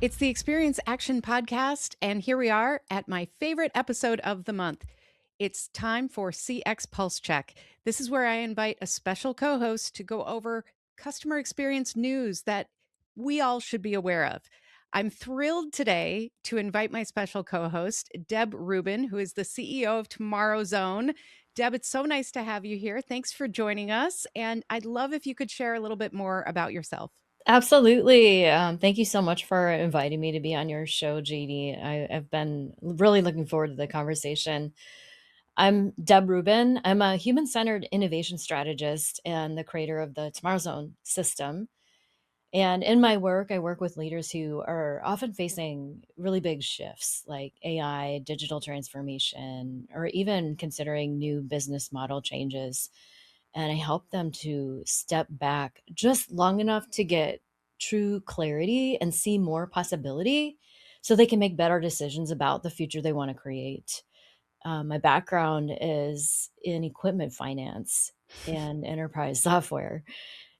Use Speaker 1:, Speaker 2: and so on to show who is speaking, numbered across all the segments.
Speaker 1: It's the Experience Action Podcast, and here we are at my favorite episode of the month. It's time for CX Pulse Check. This is where I invite a special co host to go over customer experience news that we all should be aware of. I'm thrilled today to invite my special co host, Deb Reuben, who is the CEO of Tomorrow Zone. Deb, it's so nice to have you here. Thanks for joining us. And I'd love if you could share a little bit more about yourself.
Speaker 2: Absolutely. Thank you so much for inviting me to be on your show, Jeannie. I've been really looking forward to the conversation. I'm Deb Reuben. I'm a human centered innovation strategist and the creator of the Tomorrow Zone system. And in my work, I work with leaders who are often facing really big shifts like AI, digital transformation, or even considering new business model changes. And I help them to step back just long enough to get true clarity and see more possibility so they can make better decisions about the future they want to create. My background is in equipment finance and enterprise software.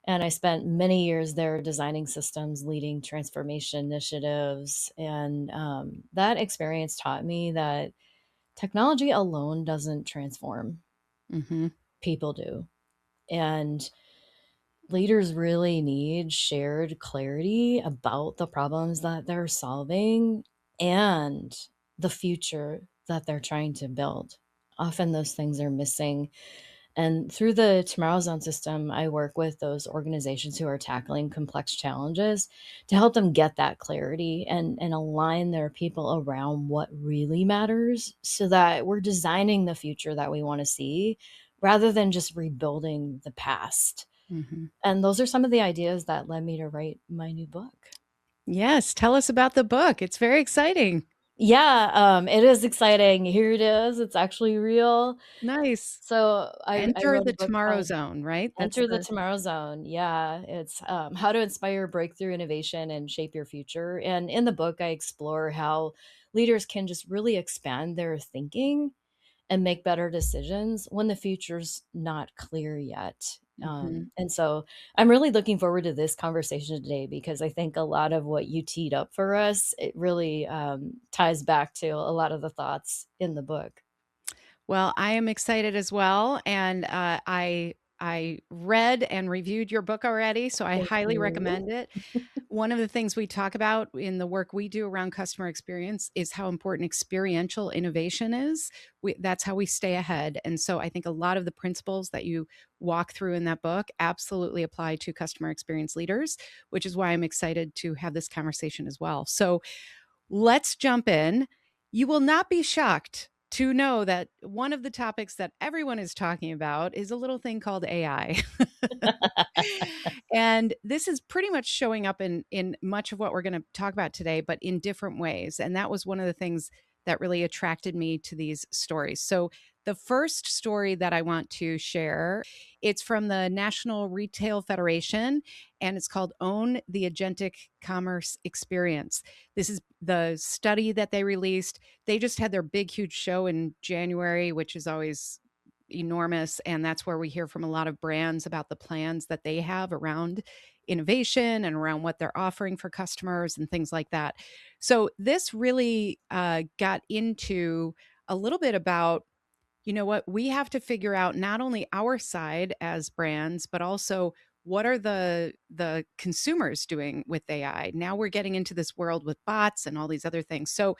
Speaker 2: And I spent many years there designing systems, leading transformation initiatives. And that experience taught me that technology alone doesn't transform,
Speaker 1: Hmm.
Speaker 2: people do. And leaders really need shared clarity about the problems that they're solving and the future that they're trying to build. Often those things are missing. And through the Tomorrow Zone system, I work with those organizations who are tackling complex challenges to help them get that clarity and align their people around what really matters so that we're designing the future that we want to see rather than just rebuilding the past.
Speaker 1: Hmm.
Speaker 2: And those are some of the ideas that led me to write my new book.
Speaker 1: Yes, tell us about the book. It's very exciting.
Speaker 2: Yeah, it is exciting. Here it is. It's actually real.
Speaker 1: Nice.
Speaker 2: So I
Speaker 1: Enter
Speaker 2: wrote
Speaker 1: the
Speaker 2: a book
Speaker 1: Tomorrow
Speaker 2: called
Speaker 1: Zone, right? That's
Speaker 2: Enter the
Speaker 1: the
Speaker 2: Tomorrow Zone. Yeah, it's how to inspire breakthrough innovation and shape your future. And in the book, I explore how leaders can just really expand their thinking and make better decisions when the future's not clear yet.
Speaker 1: Mhm.
Speaker 2: And so I'm really looking forward to this conversation today because I think a lot of what you teed up for us, it really ties back to a lot of the thoughts in the book.
Speaker 1: Well, I am excited as well, and, I read and reviewed your book already, so I
Speaker 2: Thank
Speaker 1: highly
Speaker 2: you.
Speaker 1: recommend it. One of the things we talk about in the work we do around customer experience is how important experiential innovation is. That's how we stay ahead, and so I think a lot of the principles that you walk through in that book absolutely apply to customer experience leaders, which is why I'm excited to have this conversation as well. So, let's jump in. You will not be shocked to know that one of the topics that everyone is talking about is a little thing called AI. And this is pretty much showing up in much of what we're going to talk about today, but in different ways. And that was one of the things that really attracted me to these stories. So the first story that I want to share, it's from the National Retail Federation, and it's called Own the Agentic Commerce Experience. This is the study that they released. They just had their big, huge show in January, which is always enormous. And that's where we hear from a lot of brands about the plans that they have around innovation and around what they're offering for customers and things like that. So this really got into a little bit about, you know what, we have to figure out not only our side as brands, but also what are the consumers doing with AI. Now we're getting into this world with bots and all these other things. So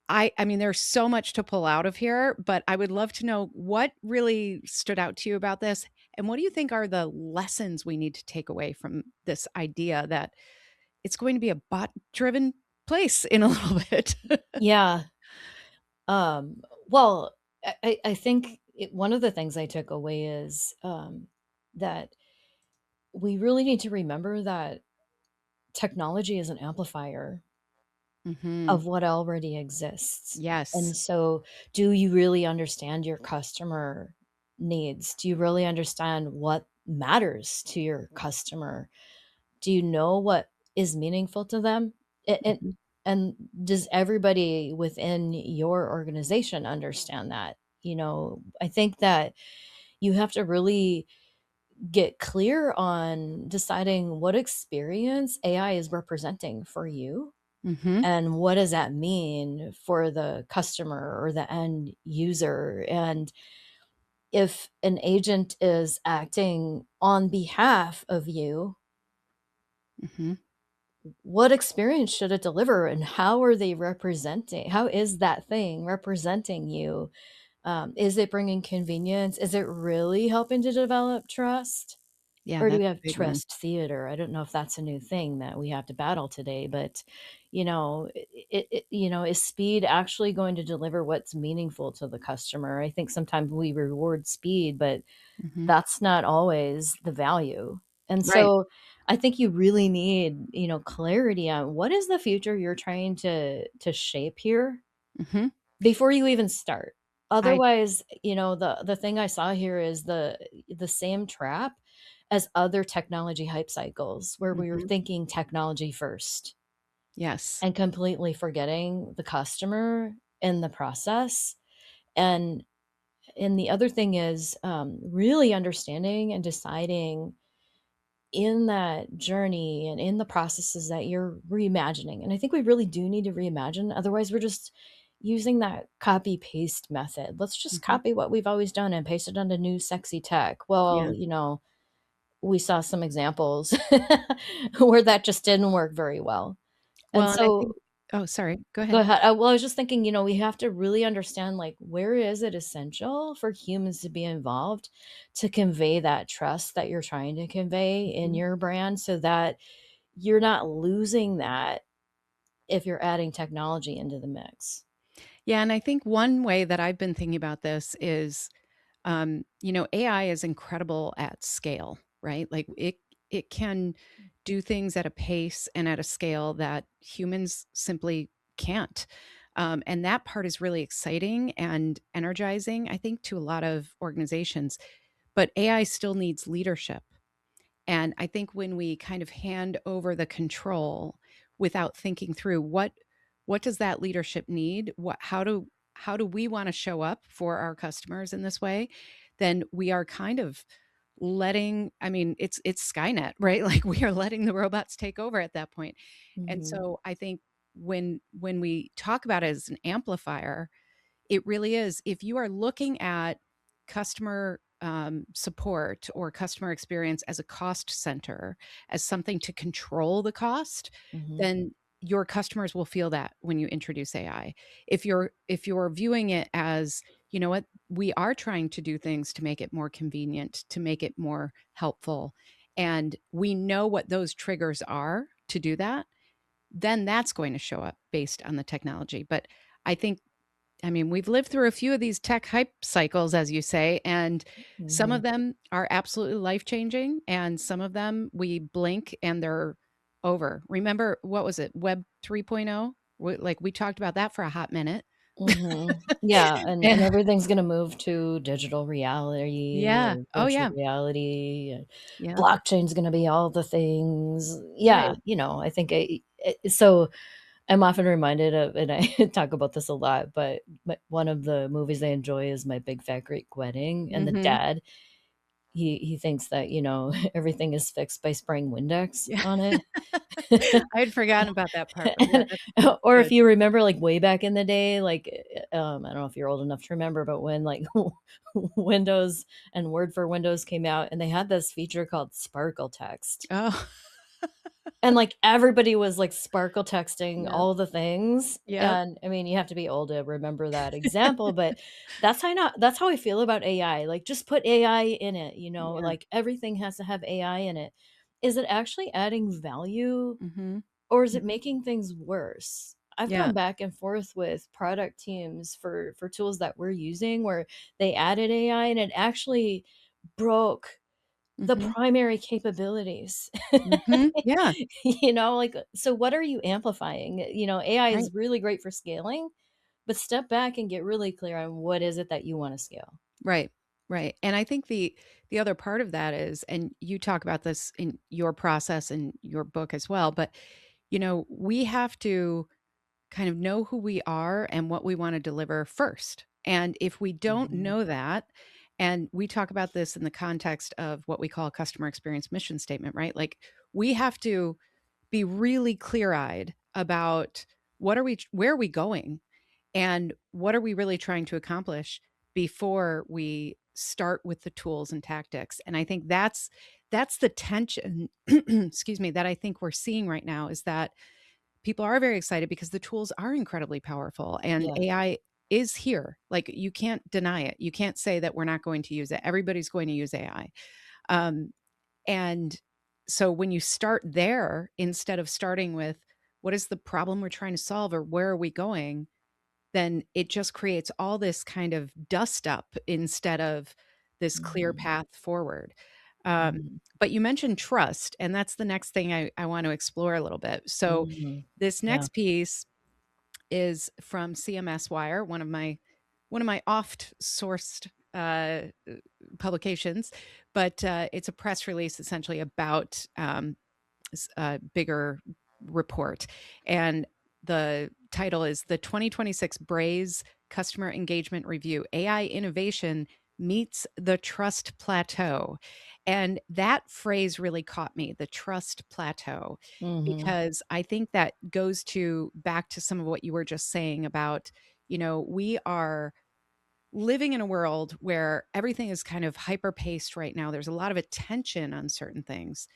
Speaker 1: I mean, there's so much to pull out of here, but I would love to know what really stood out to you about this, and what do you think are the lessons we need to take away from this idea that it's going to be a bot-driven place in a little bit?
Speaker 2: Yeah. Um, well, I think one of the things I took away is that we really need to remember that technology is an amplifier
Speaker 1: Mhm.
Speaker 2: of what already exists.
Speaker 1: Yes.
Speaker 2: And so, do you really understand your customer needs? Do you really understand what matters to your customer? Do you know what is meaningful to them?
Speaker 1: Mhm.
Speaker 2: And does everybody within your organization understand that? I think that you have to really get clear on deciding what experience AI is representing for you
Speaker 1: Mhm.
Speaker 2: And what does that mean for the customer or the end user? And if an agent is acting on behalf of you,
Speaker 1: Mhm.
Speaker 2: what experience should it deliver and how are they representing? How is that thing representing you? Is it bringing convenience? Is it really helping to develop trust?
Speaker 1: Yeah,
Speaker 2: Or do we
Speaker 1: that's a
Speaker 2: have
Speaker 1: big one.
Speaker 2: trust theater? I don't know if that's a new thing that we have to battle today, but, is speed actually going to deliver what's meaningful to the customer? I think sometimes we reward speed, but
Speaker 1: Mhm.
Speaker 2: that's not always the value. And
Speaker 1: Right.
Speaker 2: so I think you really need, clarity on what is the future you're trying to shape here
Speaker 1: Mhm.
Speaker 2: before you even start.
Speaker 1: I
Speaker 2: Otherwise, the thing I saw here is the same trap as other technology hype cycles where we were
Speaker 1: Mhm.
Speaker 2: thinking technology first
Speaker 1: Yes.
Speaker 2: and completely forgetting the customer in the process. And the other thing is, really understanding and deciding in that journey and in the processes that you're reimagining. And I think we really do need to reimagine. Otherwise, we're just using that copy paste method. Let's just
Speaker 1: Mhm.
Speaker 2: copy what we've always done and paste it onto new sexy tech.
Speaker 1: Yeah.
Speaker 2: Well, we saw some examples where that just didn't work very well. And
Speaker 1: Well, and I
Speaker 2: so
Speaker 1: think oh, sorry. Go
Speaker 2: go
Speaker 1: ahead.
Speaker 2: ahead. Well, I was just thinking, we have to really understand, like, where is it essential for humans to be involved to convey that trust that you're trying to convey in
Speaker 1: Mhm.
Speaker 2: your brand so that you're not losing that if you're adding technology into the mix.
Speaker 1: Yeah, and I think one way that I've been thinking about this is, AI is incredible at scale, right? Like it can do things at a pace and at a scale that humans simply can't. And that part is really exciting and energizing, I think, to a lot of organizations. But AI still needs leadership. And I think when we kind of hand over the control without thinking through what does that leadership need? How do we want to show up for our customers in this way? Then we are kind of letting, I mean, it's Skynet, right? Like we are letting the robots take over at that point. And
Speaker 2: Mhm,
Speaker 1: so I think when we talk about it as an amplifier, it really is. If you are looking at customer support or customer experience as a cost center, as something to control the cost,
Speaker 2: mhm,
Speaker 1: then your customers will feel that when you introduce AI. If you're viewing it as, you know what, we are trying to do things to make it more convenient, to make it more helpful, and we know what those triggers are to do that, then that's going to show up based on the technology. But I think, I mean, we've lived through a few of these tech hype cycles, as you say, and some of
Speaker 2: mhm.
Speaker 1: them are absolutely life changing, and some of them we blink and they're over. Remember, what was it, Web 3.0? Like we talked about that for a hot minute.
Speaker 2: Mhm. Yeah, and
Speaker 1: Yeah.
Speaker 2: everything's gonna move to digital reality
Speaker 1: Yeah.
Speaker 2: or
Speaker 1: Oh,
Speaker 2: virtual
Speaker 1: yeah.
Speaker 2: reality,
Speaker 1: Yeah.
Speaker 2: blockchain's gonna be all the things. Yeah,
Speaker 1: Right.
Speaker 2: I think so I'm often reminded of, and I talk about this a lot, but one of the movies I enjoy is My Big Fat Greek Wedding, and the
Speaker 1: Mhm.
Speaker 2: dad, he thinks that, everything is fixed by spraying Windex
Speaker 1: Yeah.
Speaker 2: on it.
Speaker 1: I had forgotten about that part, but yeah,
Speaker 2: And
Speaker 1: that's
Speaker 2: or if
Speaker 1: good.
Speaker 2: you remember, like, way back in the day, like, I don't know if you're old enough to remember, but when, like, Windows and Word for Windows came out, and they had this feature called sparkle text.
Speaker 1: Oh,
Speaker 2: And, like, everybody was, like, sparkle texting
Speaker 1: yeah.
Speaker 2: all the things,
Speaker 1: Yep.
Speaker 2: and, I mean, you have to be old to remember that example, but that's how I feel about AI, like, just put AI in it,
Speaker 1: Yeah.
Speaker 2: like, everything has to have AI in it. Is it actually adding value,
Speaker 1: Mhm.
Speaker 2: or is it
Speaker 1: Mhm.
Speaker 2: making things worse? I've
Speaker 1: Yeah.
Speaker 2: gone back and forth with product teams for tools that we're using where they added AI, and it actually broke the
Speaker 1: Mhm.
Speaker 2: primary capabilities.
Speaker 1: Mhm. Yeah.
Speaker 2: Like, so what are you amplifying? AI
Speaker 1: Right.
Speaker 2: is really great for scaling, but step back and get really clear on what is it that you wanna scale.
Speaker 1: Right, right, and I think the other part of that is, and you talk about this in your process and your book as well, but, we have to kind of know who we are and what we wanna deliver first, and if we don't
Speaker 2: Mhm,
Speaker 1: know that, and we talk about this in the context of what we call a customer experience mission statement, right? Like, we have to be really clear-eyed about where are we going, and what are we really trying to accomplish before we start with the tools and tactics. And I think that's the tension excuse me, that I think we're seeing right now, is that people are very excited because the tools are incredibly powerful and
Speaker 2: Yeah.
Speaker 1: AI is here. Like, you can't deny it. You can't say that we're not going to use it. Everybody's going to use AI. Um, and so when you start there, instead of starting with what is the problem we're trying to solve or where are we going, then it just creates all this kind of dust up instead of this clear
Speaker 2: Mhm.
Speaker 1: path forward. Um,
Speaker 2: Mhm.
Speaker 1: but you mentioned trust, and that's the next thing I want to explore a little bit. So
Speaker 2: Mhm.
Speaker 1: this
Speaker 2: Yeah.
Speaker 1: next piece is from CMS Wire, one of my oft sourced publications, but it's a press release essentially about a bigger report. And the title is the 2026 Braze Customer Engagement Review: AI Innovation Meets the Trust Plateau. And that phrase really caught me, the trust plateau,
Speaker 2: Mhm.
Speaker 1: because I think that goes to back to some of what you were just saying about, we are living in a world where everything is kind of hyper paced right now. There's a lot of attention on certain things,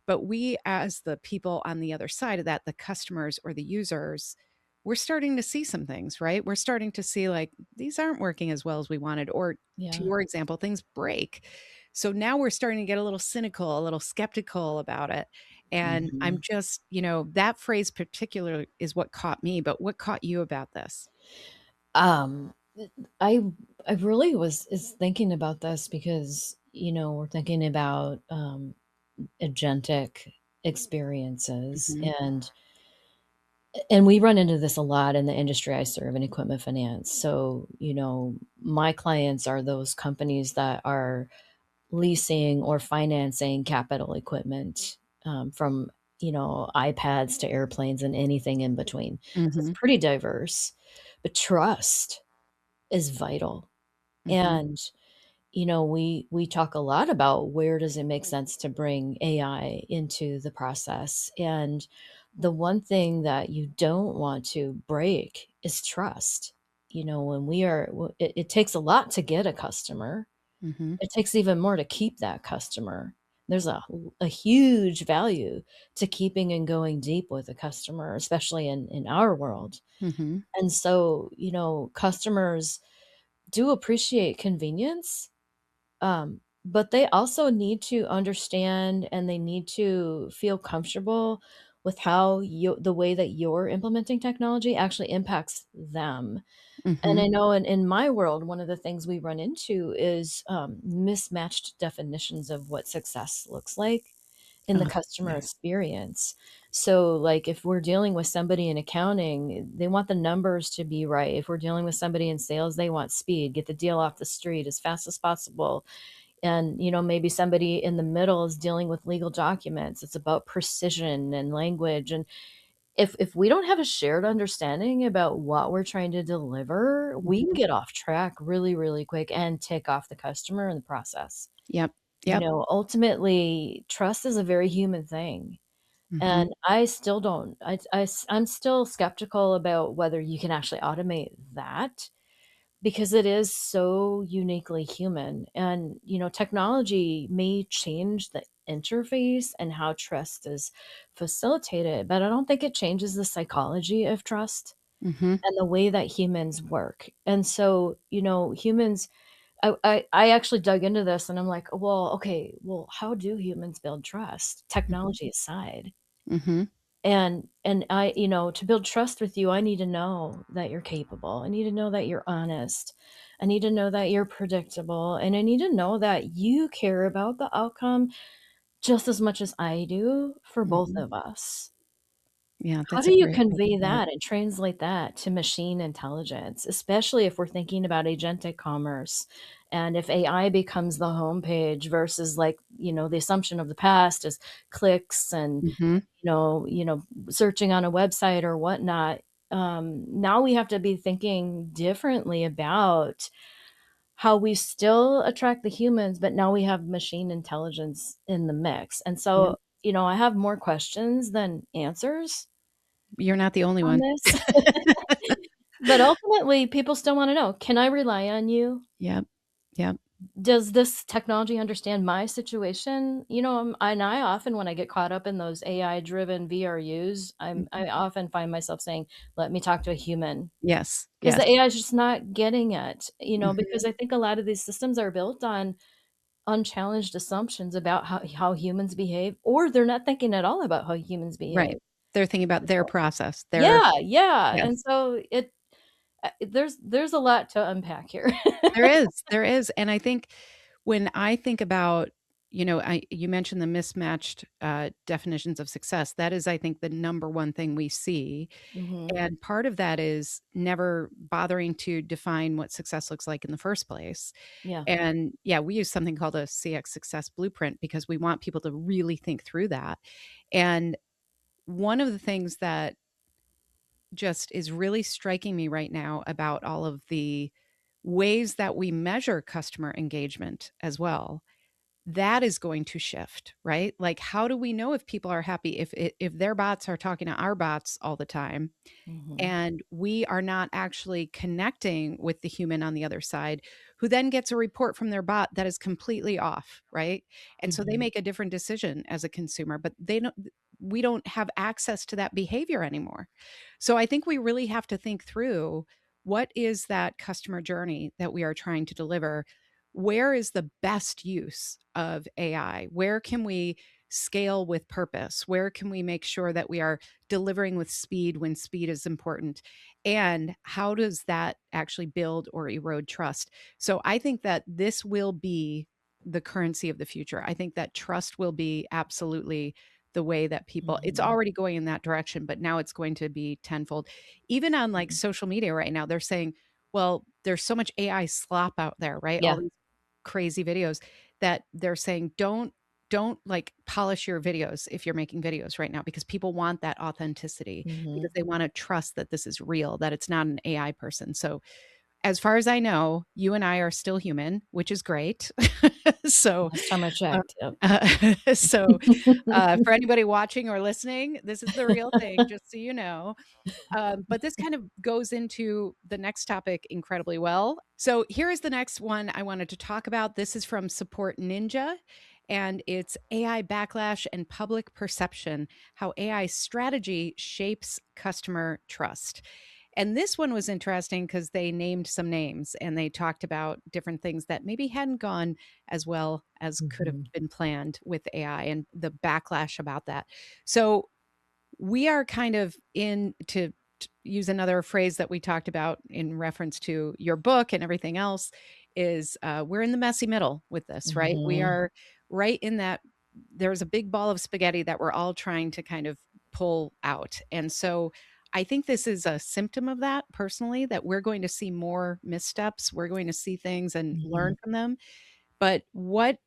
Speaker 1: but we, as the people on the other side of that, the customers or the users, we're starting to see some things, right? We're starting to see, like, these aren't working as well as we wanted, or to
Speaker 2: Yeah.
Speaker 1: your example, things break. So now we're starting to get a little cynical, a little skeptical about it. And I'm
Speaker 2: Mhm.
Speaker 1: just, that phrase particular is what caught me, but what caught you about this?
Speaker 2: Um, I I really was is thinking about this because, we're thinking about, agentic experiences,
Speaker 1: Mhm.
Speaker 2: and we run into this a lot in the industry I serve in equipment finance. So, my clients are those companies that are leasing or financing capital equipment, from, iPads to airplanes and anything in between. So it's
Speaker 1: Mhm.
Speaker 2: pretty diverse, but trust is vital.
Speaker 1: Mhm.
Speaker 2: And, we talk a lot about where does it make sense to bring AI into the process. And the one thing that you don't want to break is trust. When it takes a lot to get a customer.
Speaker 1: Mhm.
Speaker 2: It takes even more to keep that customer. There's a huge value to keeping and going deep with a customer, especially in our world.
Speaker 1: Mhm.
Speaker 2: And so, customers do appreciate convenience, but they also need to understand and they need to feel comfortable with how the way that you're implementing technology actually impacts them. And
Speaker 1: Mhm.
Speaker 2: I know in my world, one of the things we run into is, mismatched definitions of what success looks like in the
Speaker 1: Oh,
Speaker 2: customer
Speaker 1: yeah.
Speaker 2: experience. So, like, if we're dealing with somebody in accounting, they want the numbers to be right. If we're dealing with somebody in sales, they want speed, get the deal off the street as fast as possible. And, maybe somebody in the middle is dealing with legal documents. It's about precision and language. And if we don't have a shared understanding about what we're trying to deliver, we can
Speaker 1: Mhm.
Speaker 2: get off track really, really quick and tick off the customer in the process.
Speaker 1: Yep. Yep.
Speaker 2: Ultimately, trust is a very human thing. And
Speaker 1: Mhm.
Speaker 2: I still don't I'm still skeptical about whether you can actually automate that because it is so uniquely human. And, technology may change the interface and how trust is facilitated, but I don't think it changes the psychology of trust
Speaker 1: Mhm.
Speaker 2: and the way that humans work. And so, humans I actually dug into this and I'm like, well, okay, well, how do humans build trust?
Speaker 1: Mhm.
Speaker 2: Technology aside.
Speaker 1: Mhm.
Speaker 2: And I to build trust with you, I need to know that you're capable. I need to know that you're honest. I need to know that you're predictable, and I need to know that you care about the outcome just as much as I do for both
Speaker 1: Mhm.
Speaker 2: of us.
Speaker 1: Yeah,
Speaker 2: How
Speaker 1: that's
Speaker 2: do
Speaker 1: a
Speaker 2: you
Speaker 1: great way to
Speaker 2: convey
Speaker 1: put it.
Speaker 2: that and translate that to machine intelligence, especially if we're thinking about agentic commerce and if AI becomes the homepage versus, like, the assumption of the past is clicks and,
Speaker 1: Mhm.
Speaker 2: searching on a website or whatnot. Now we have to be thinking differently about how we still attract the humans, but now we have machine intelligence in the mix. And
Speaker 1: Yep.
Speaker 2: so, I have more questions than answers.
Speaker 1: You're not the only
Speaker 2: on
Speaker 1: one.
Speaker 2: this. But ultimately, people still wanna know, "Can I rely on you?
Speaker 1: Yep. Yep.
Speaker 2: Does this technology understand my situation?" And I often, when I get caught up in those AI-driven VRUs,
Speaker 1: Mhm.
Speaker 2: I often find myself saying, "Let me talk to a human,"
Speaker 1: Yes.
Speaker 2: 'cause
Speaker 1: Yes.
Speaker 2: the AI is just not getting it, because
Speaker 1: Mhm.
Speaker 2: I think a lot of these systems are built on unchallenged assumptions about how humans behave, or they're not thinking at all about how humans
Speaker 1: Right.
Speaker 2: behave.
Speaker 1: They're thinking about their
Speaker 2: So
Speaker 1: process, their
Speaker 2: yeah, yeah,
Speaker 1: yes.
Speaker 2: and so there's a lot to unpack here.
Speaker 1: There is, and I think when I think about, I you mentioned the mismatched, definitions of success. That is, I think, the number one thing we see,
Speaker 2: Mhm.
Speaker 1: and part of that is never bothering to define what success looks like in the first place,
Speaker 2: Yeah.
Speaker 1: and, yeah, we use something called a CX success blueprint because we want people to really think through that, and one of the things that just is really striking me right now about all of the ways that we measure customer engagement as well, that is going to shift, right? Like, how do we know if people are happy if their bots are talking to our bots all the time?
Speaker 2: Mhm.
Speaker 1: And we are not actually connecting with the human on the other side, who then gets a report from their bot that is completely off, right? And so they
Speaker 2: Mhm.
Speaker 1: make a different decision as a consumer, but they don't we don't have access to that behavior anymore. So I think we really have to think through, what is that customer journey that we are trying to deliver? Where is the best use of AI? Where can we scale with purpose? Where can we make sure that we are delivering with speed when speed is important? And how does that actually build or erode trust? So I think that this will be the currency of the future. I think that trust will be absolutely the way that people, it's
Speaker 2: Mhm.
Speaker 1: already going in that direction, but now it's going to be tenfold. Even on like
Speaker 2: Mhm.
Speaker 1: social media right now, they're saying, well, there's so much AI slop out there, right? All
Speaker 2: Yeah.
Speaker 1: these crazy videos that they're saying, don't like polish your videos if you're making videos right now, because people want that authenticity, because
Speaker 2: Mhm.
Speaker 1: they want to trust that this is real, that it's not an AI person. So as far as I know, you and I are still human, which is great. So,
Speaker 2: Last time I
Speaker 1: uh,
Speaker 2: checked, yep.
Speaker 1: so for anybody watching or listening, this is the real thing, just so you know. But this kind of goes into the next topic incredibly well. So here is the next one I wanted to talk about. This is from Support Ninja, and it's AI backlash and public perception, how AI strategy shapes customer trust. And this one was interesting because they named some names and they talked about different things that maybe hadn't gone as well as could have
Speaker 2: Mhm.
Speaker 1: been planned with AI and the backlash about that. So we are kind of in to use another phrase that we talked about in reference to your book and everything else, is we're in the messy middle with this, right? We
Speaker 2: Mhm.
Speaker 1: are right in that, there's a big ball of spaghetti that we're all trying to kind of pull out. And so I think this is a symptom of that personally, that we're going to see more missteps. We're going to see things and learn
Speaker 2: Mhm.
Speaker 1: from them. But what,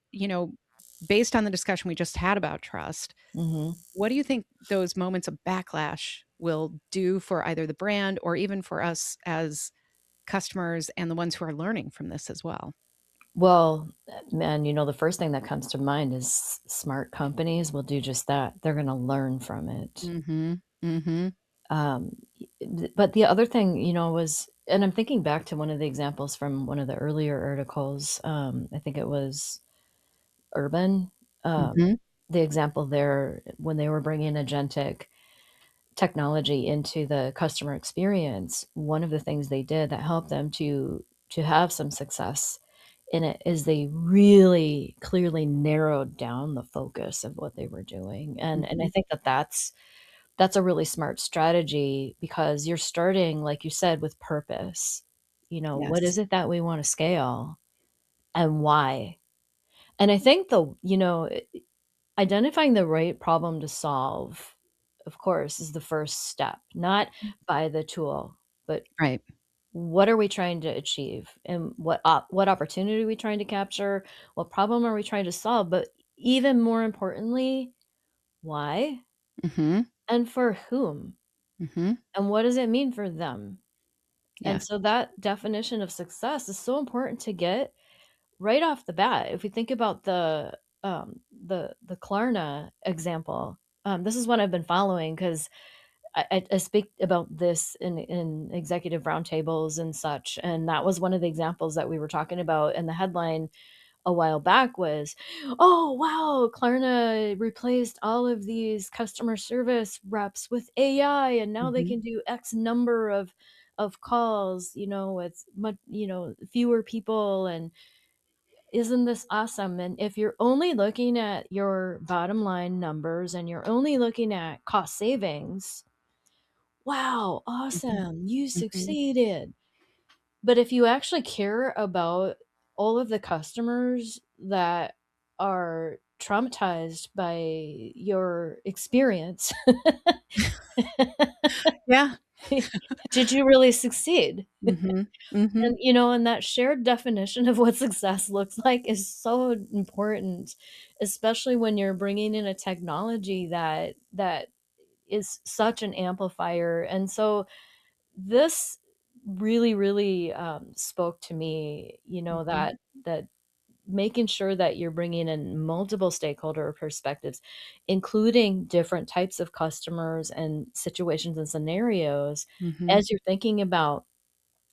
Speaker 1: based on the discussion we just had about trust,
Speaker 2: Mhm.
Speaker 1: what do you think those moments of backlash will do for either the brand or even for us as customers and the ones who are learning from this as well?
Speaker 2: Well, man, the first thing that comes to mind is smart companies will do just that. They're gonna learn from it.
Speaker 1: Mhm. Mhm.
Speaker 2: But the other thing, was, and I'm thinking back to one of the examples from one of the earlier articles, I think it was Urban, um,
Speaker 1: Mhm.
Speaker 2: the example there when they were bringing agentic technology into the customer experience, one of the things they did that helped them to have some success in it is they really clearly narrowed down the focus of what they were doing, and I
Speaker 1: Mhm.
Speaker 2: think that that's a really smart strategy because you're starting, like you said, with purpose. What
Speaker 1: Yes.
Speaker 2: is it that we wanna scale and why? And I think identifying the right problem to solve, of course, is the first step, not by the tool, but
Speaker 1: Right.
Speaker 2: what are we trying to achieve and what opportunity are we trying to capture? What problem are we trying to solve? But even more importantly, why
Speaker 1: Mhm.
Speaker 2: and for whom?
Speaker 1: Mhm.
Speaker 2: And what does it mean for them? And
Speaker 1: Yes.
Speaker 2: so that definition of success is so important to get right off the bat. If we think about the Klarna example, this is what I've been following because I speak about this in executive roundtables and such, and that was one of the examples that we were talking about, and the headline a while back was, "Oh, wow, Klarna replaced all of these customer service reps with AI, and now they
Speaker 1: Mhm.
Speaker 2: can do X number of calls, with fewer people, and isn't this awesome?" And if you're only looking at your bottom line numbers and you're only looking at cost savings, wow,
Speaker 1: Mhm.
Speaker 2: awesome, you
Speaker 1: Mhm.
Speaker 2: succeeded. But if you actually care about all of the customers that are traumatized by your experience,
Speaker 1: Yeah.
Speaker 2: did you really succeed?
Speaker 1: Mhm.
Speaker 2: And,
Speaker 1: Mhm.
Speaker 2: and that shared definition of what success looks like is so important, especially when you're bringing in a technology that is such an amplifier. And so this really, really, spoke to me,
Speaker 1: Mhm.
Speaker 2: that making sure that you're bringing in multiple stakeholder perspectives, including different types of customers and situations and scenarios
Speaker 1: Mhm.
Speaker 2: as you're thinking about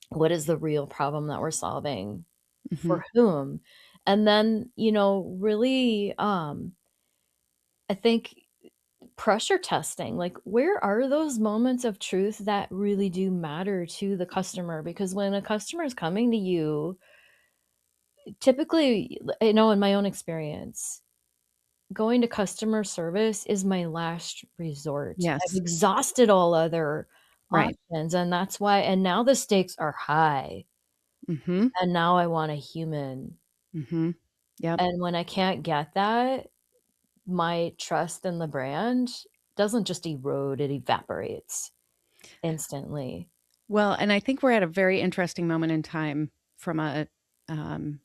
Speaker 2: what is the real problem that we're solving,
Speaker 1: Mhm.
Speaker 2: for whom, and then, really, I think pressure testing, like, where are those moments of truth that really do matter to the customer? Because when a customer is coming to you, typically, I know in my own experience, going to customer service is my last resort. I've
Speaker 1: Yes.
Speaker 2: exhausted all other
Speaker 1: Right.
Speaker 2: options, and that's why, and now the stakes are high,
Speaker 1: Mhm.
Speaker 2: and now I want a human,
Speaker 1: Mhm. Yep.
Speaker 2: and when I can't get that, my trust in the brand doesn't just erode, it evaporates instantly.
Speaker 1: Well, and I think we're at a very interesting moment in time from a, um,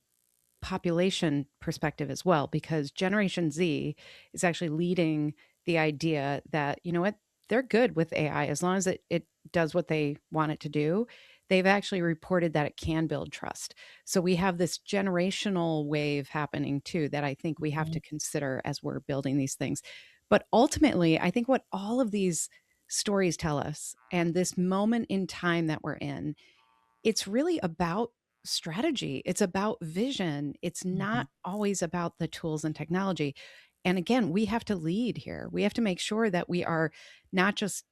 Speaker 1: population perspective as well, because Generation Z is actually leading the idea that, you know what, they're good with AI as long as it does what they want it to do. They've actually reported that it can build trust. So we have this generational wave happening too that I think we have to
Speaker 2: Mhm,
Speaker 1: consider as we're building these things. But ultimately, I think what all of these stories tell us and this moment in time that we're in, it's really about strategy. It's about vision. It's
Speaker 2: mhm,
Speaker 1: not always about the tools and technology. And again, we have to lead here. We have to make sure that we are not just,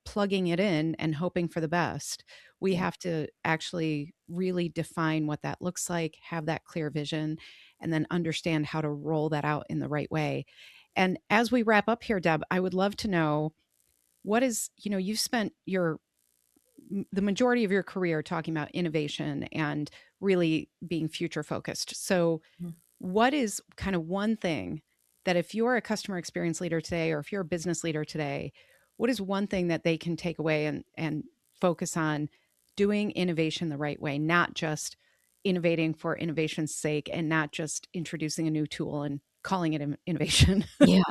Speaker 1: plugging it in and hoping for the best. We
Speaker 2: yeah.
Speaker 1: have to actually really define what that looks like, have that clear vision, and then understand how to roll that out in the right way. And as we wrap up here, Deb, I would love to know what is, you've spent the majority of your career talking about innovation and really being future focused. So,
Speaker 2: Mm.
Speaker 1: what is kind of one thing that if you're a customer experience leader today or if you're a business leader today, what is one thing that they can take away and focus on doing innovation the right way, not just innovating for innovation's sake and not just introducing a new tool and calling it innovation?
Speaker 2: Yeah.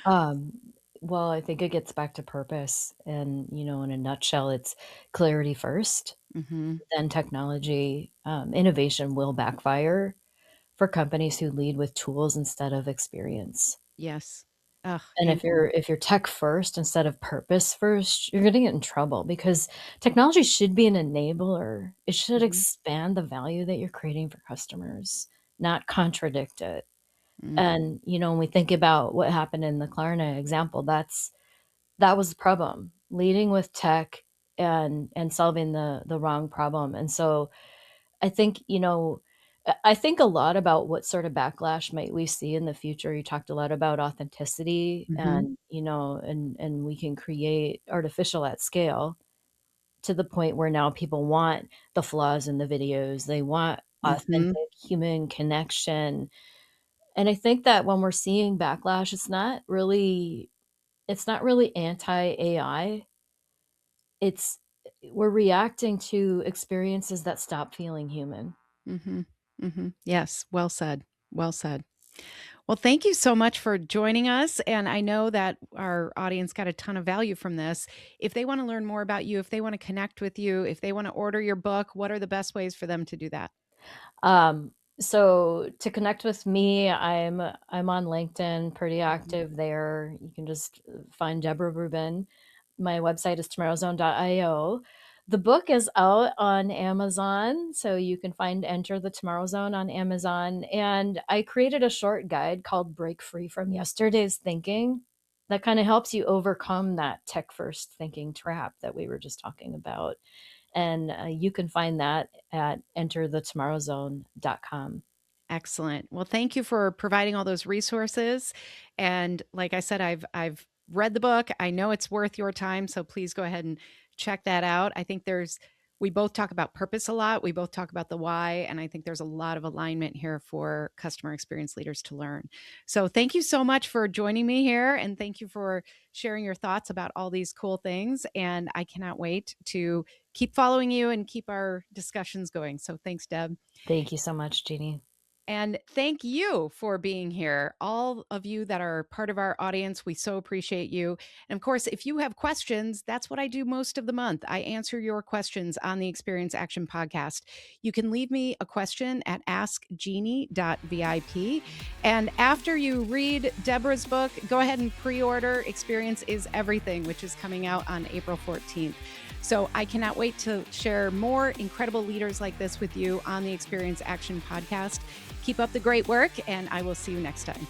Speaker 2: Um, well, I think it gets back to purpose and, in a nutshell, it's clarity first,
Speaker 1: Mhm.
Speaker 2: then technology. Innovation will backfire for companies who lead with tools instead of experience.
Speaker 1: Yes. Ugh,
Speaker 2: And if
Speaker 1: amen.
Speaker 2: you're tech first instead of purpose first, you're gonna get in trouble because technology should be an enabler. It should
Speaker 1: Mhm.
Speaker 2: expand the value that you're creating for customers, not contradict it.
Speaker 1: Mm.
Speaker 2: And, when we think about what happened in the Klarna example, that was the problem, leading with tech and solving the wrong problem. And so I think, I think a lot about what sort of backlash might we see in the future. You talked a lot about authenticity
Speaker 1: Mhm.
Speaker 2: and, and we can create artificial at scale to the point where now people want the flaws in the videos. They want
Speaker 1: Mhm.
Speaker 2: authentic human connection. And I think that when we're seeing backlash, it's not really anti-AI. It's we're reacting to experiences that stop feeling human.
Speaker 1: Mhm. Mhm. Yes, well said. Well said. Well, thank you so much for joining us, and I know that our audience got a ton of value from this. If they wanna learn more about you, if they wanna connect with you, if they wanna order your book, what are the best ways for them to do that?
Speaker 2: So to connect with me, I'm on LinkedIn, pretty
Speaker 1: Mhm.
Speaker 2: active there. You can just find Deborah Reuben. My website is tomorrowzone.io. The book is out on Amazon, so you can find Enter the Tomorrow Zone on Amazon. And I created a short guide called Break Free from Yesterday's Thinking that kind of helps you overcome that tech first thinking trap that we were just talking about. And you can find that at enterthetomorrowzone.com.
Speaker 1: Excellent. Well, thank you for providing all those resources. And like I said, I've read the book. I know it's worth your time, so please go ahead and check that out. I think we both talk about purpose a lot. We both talk about the why, and I think there's a lot of alignment here for customer experience leaders to learn. So, thank you so much for joining me here, and thank you for sharing your thoughts about all these cool things. And I cannot wait to keep following you and keep our discussions going. So, thanks, Deb.
Speaker 2: Thank you so much, Jeannie.
Speaker 1: And thank you for being here. All of you that are part of our audience, we so appreciate you. And of course, if you have questions, that's what I do most of the month. I answer your questions on the Experience Action podcast. You can leave me a question at askjeannie.vip. And after you read Deborah's book, go ahead and pre-order Experience is Everything, which is coming out on April 14th. So I cannot wait to share more incredible leaders like this with you on the Experience Action podcast. Keep up the great work, and I will see you next time.